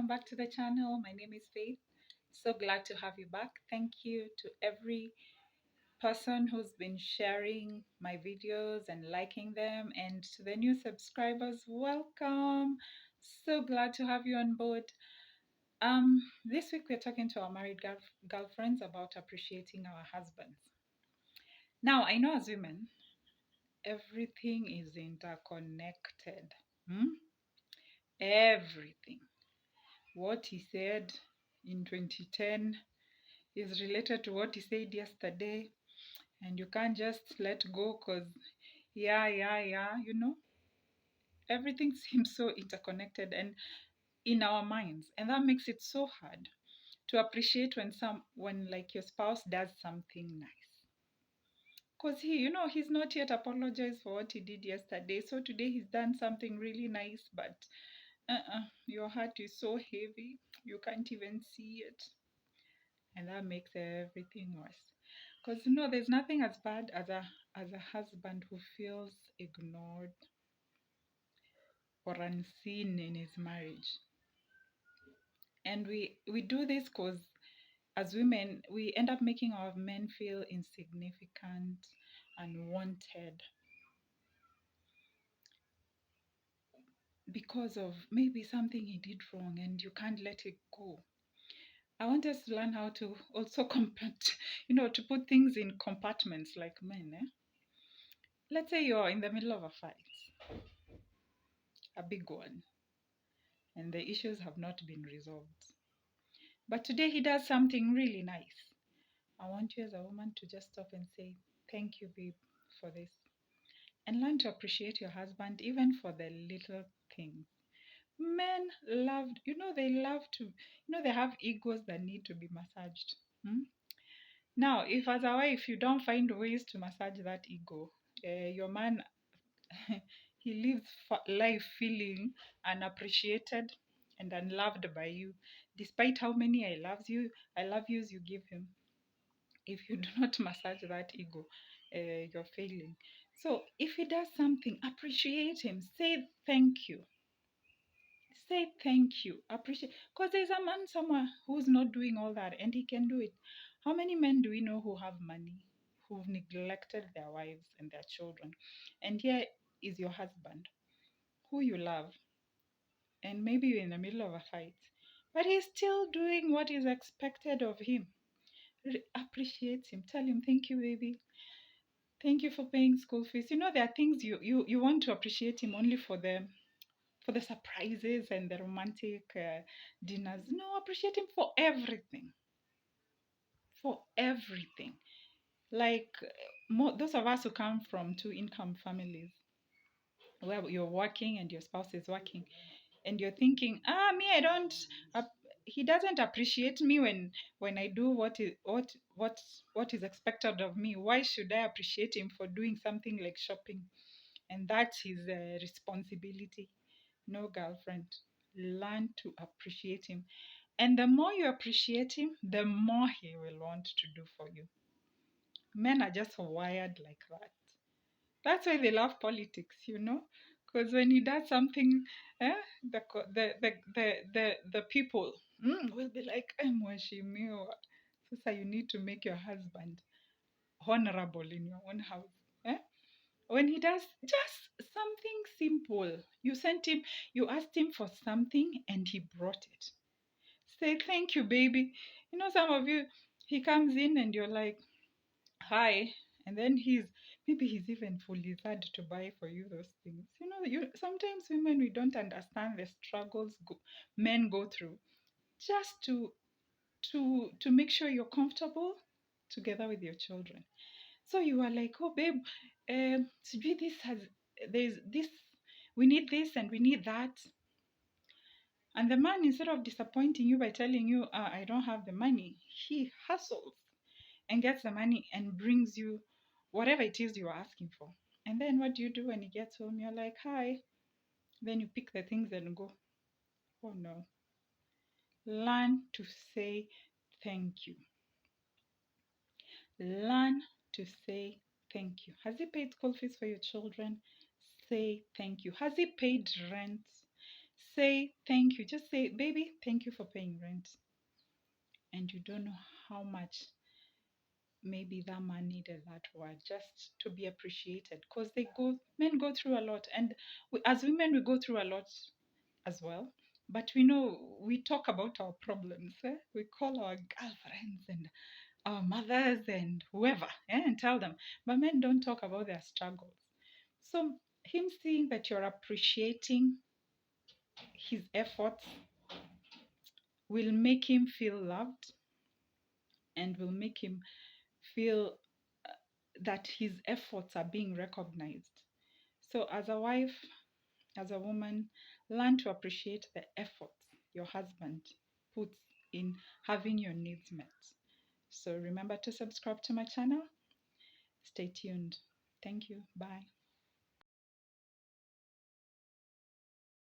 welcome back to the channel. My name is Faith. So glad to have you back. Thank you to every person who's been sharing my videos and liking them, and to the new subscribers, welcome. So glad to have you on board. This week we're talking to our married girlfriends about appreciating our husbands. Now, I know as women, everything is interconnected. Everything. What he said in 2010 is related to what he said yesterday, and you can't just let go because everything seems so interconnected and in our minds, and that makes it so hard to appreciate when like your spouse does something nice, because he's not yet apologized for what he did yesterday. So today he's done something really nice, but your heart is so heavy you can't even see it, and that makes everything worse. Because there's nothing as bad as a husband who feels ignored or unseen in his marriage. And we do this because as women we end up making our men feel insignificant, unwanted, because of maybe something he did wrong and you can't let it go. I want us to learn how to also to put things in compartments like men. Let's say you're in the middle of a fight, a big one, and the issues have not been resolved. But today he does something really nice. I want you as a woman to just stop and say, "Thank you, babe, for this." And learn to appreciate your husband even for the little things. Men they love to, they have egos that need to be massaged. Now, if as a wife you don't find ways to massage that ego, your man, he lives life feeling unappreciated and unloved by you, despite how many I love yous you give him. If you do not massage that ego, you're failing. So if he does something, appreciate him. Say thank you. Say thank you. Appreciate, because there's a man somewhere who's not doing all that and he can do it. How many men do we know who have money, who've neglected their wives and their children? And here is your husband who you love, and maybe you're in the middle of a fight, but he's still doing what is expected of him. Appreciate him. Tell him, "Thank you, baby. Thank you for paying school fees." There are things you want to appreciate him only for the surprises and the romantic dinners. No, appreciate him for everything. For everything. Like those of us who come from two-income families where you're working and your spouse is working, and you're thinking, me, I don't. He doesn't appreciate me when I do what is expected of me. Why should I appreciate him for doing something like shopping? And that's his responsibility. No, girlfriend, learn to appreciate him. And the more you appreciate him, the more he will want to do for you. Men are just wired like that. That's why they love politics, because when he does something, the people will be like, "Mheshimiwa." So you need to make your husband honorable in your own house. When he does just something simple, you asked him for something and he brought it. Say, "Thank you, baby." Some of you, he comes in and you're like, "Hi," and then maybe he's even fully sad to buy for you those things. Sometimes women, we don't understand the struggles men go through just to make sure you're comfortable together with your children. So you are like, "Oh, babe, there's this, we need this and we need that." And the man, instead of disappointing you by telling you, "I don't have the money," he hustles and gets the money and brings you whatever it is you are asking for. And then what do you do when he gets home? You're like, "Hi." Then you pick the things and go. Oh no. Learn to say thank you. Learn to say thank you. Has he paid school fees for your children? Say thank you. Has he paid rent? Say thank you. Just say, baby, thank you for paying rent. And you don't know how much maybe that man needed that word just to be appreciated, because men go through a lot, and as women we go through a lot as well. But we know, we talk about our problems, we call our girlfriends and our mothers and whoever, and tell them, but men don't talk about their struggles. So him seeing that you're appreciating his efforts will make him feel loved, and will make him feel that his efforts are being recognized. So, as a wife, as a woman, learn to appreciate the efforts your husband puts in having your needs met. So, remember to subscribe to my channel. Stay tuned. Thank you. Bye.